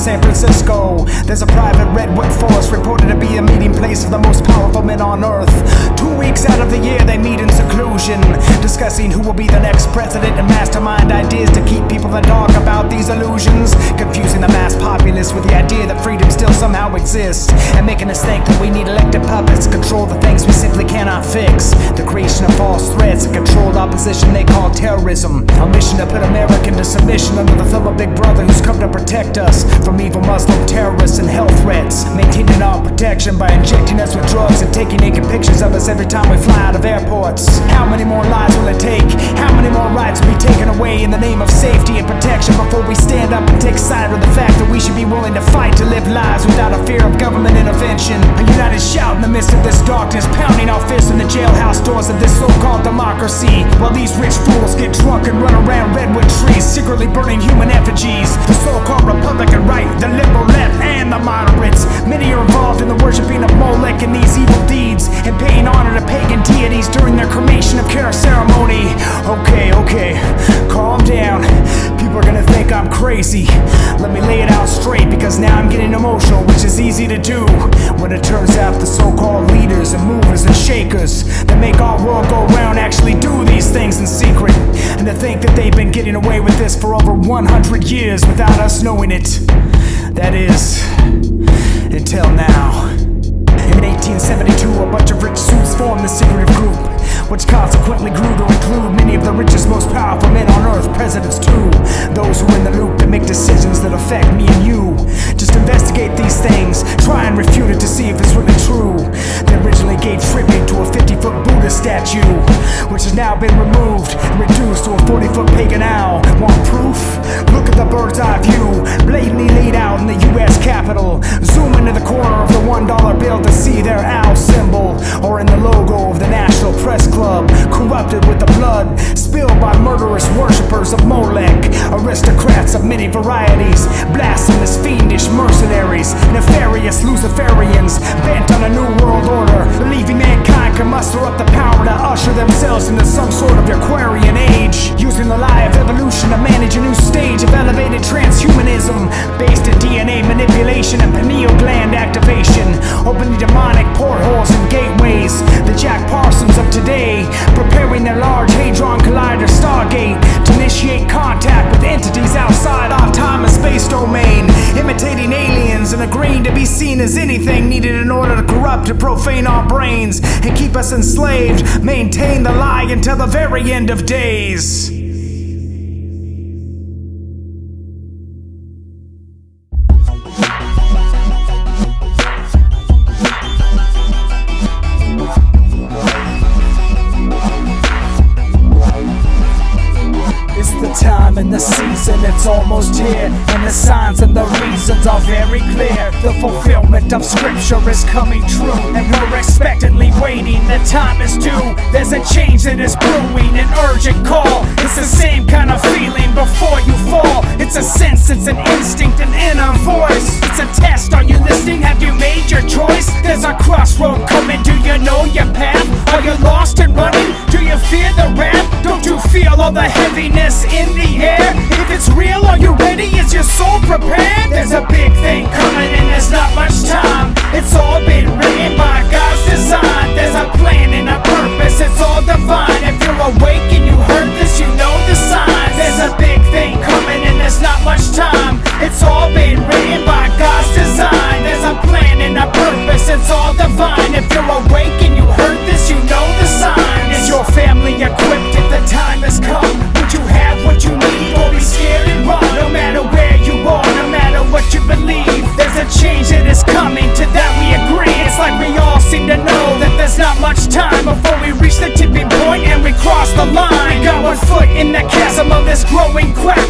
San Francisco. There's a private redwood forest reported to be a meeting place of the most powerful men on earth. 2 weeks out of the year they meet in seclusion, discussing who will be the next president and mastermind ideas to keep people in the dark about these illusions, confusing the mass populace with the idea that freedom still somehow exists, and making us think that we need elected puppets to control the things we simply cannot fix. The creation of false threats and controlled opposition they call terrorism, a mission to put America into submission under the thumb of Big Brother, who's come to protect us from evil Muslim terrorists and health threats, maintaining our protection by injecting us with drugs and taking naked pictures of us every time we fly out of airports. How many more lives will it take? How many more rights will be taken away in the name of safety and protection before we stand up and take side with the fact that we should be willing to fight to live lives without a fear of government intervention? A united shout in the midst of this darkness, pounding our fists in the jailhouse doors of this so-called democracy, while these rich fools get drunk and run around redwood trees, secretly burning human effigies. The so-called Republican right, the liberal left, and the moderates, many are involved in the worshiping of Molech and these evil deeds, and paying honor to pagan deities during their cremation of care ceremony. Okay, calm down. People are gonna think I'm crazy. Let me lay it out straight, because now I'm getting emotional, which is easy to do when it turns out the so-called leaders and movers and shakers that make our world go round actually do these things in secret, and to think that they've been getting away with this for over 100 years without us knowing it. That is, until now. In 1872, a bunch of rich suits formed the secretive group, which consequently grew to include many of the richest, most powerful men on earth, presidents too. Those who are in the loop that make decisions that affect me and you. Just investigate these things, try and refute it to see if it's really true. They originally gave tribute to a 50-foot Buddha statue, which has now been removed and reduced to a 40-foot pagan owl. Want proof? Look at the bird's eye view, blatantly laid out in the US Capitol. Zoom into the corner of the $1 bill to see their owl symbol, or in the logo of the National Press Club, corrupted with the blood spilled by murderous worshippers of Molech, aristocrats of many varieties, blasphemous, fiendish mercenaries, nefarious Luciferians, bent on a new world order, believing mankind can muster up the power to usher themselves into some sort of Aquarian age, using the lie of evolution to manage a new stage of elevated transhumanism based in DNA manipulation and pineal gland activation, opening demonic portholes and gateways. The Jack Parsons of today, preparing their Large Hadron Collider Stargate to initiate contact with entities outside our time and space domain, imitating aliens and agreeing to be seen as anything needed in order to corrupt and profane our brains and keep us enslaved, maintain the lie until the very end of days. Time and the season, it's almost here, and the signs and the reasons are very clear. The fulfillment of scripture is coming true, and we're expectantly waiting. The time is due. There's a change that is brewing, an urgent call. It's the same kind of feeling before you fall. It's a sense, it's an instinct, an inner voice. It's a test. Are you listening? Have you made your choice? There's a crossroad coming. Do you know your path? Are you lost and running? Do you fear the wrath? Don't you feel all the heaviness in the air? If it's real, are you ready? Is your soul prepared? There's a big thing coming and there's not much time. It's all been written by God's design. There's a plan and a purpose, it's all divine. If you're awake and you heard this, you know the signs. There's a big thing coming and there's not much time. It's all been written by God's design. There's a plan and a purpose, it's all divine. If you're awake and you heard this, you know the signs. Is your family equipped if the time has come? Would you have what you need, or be scared and run? No matter where you are, no matter what you believe, there's a change that is coming, to that we agree. It's like we all seem to know that there's not much time before we reach the tipping point and we cross the line. Got one foot in the chasm of this growing crowd,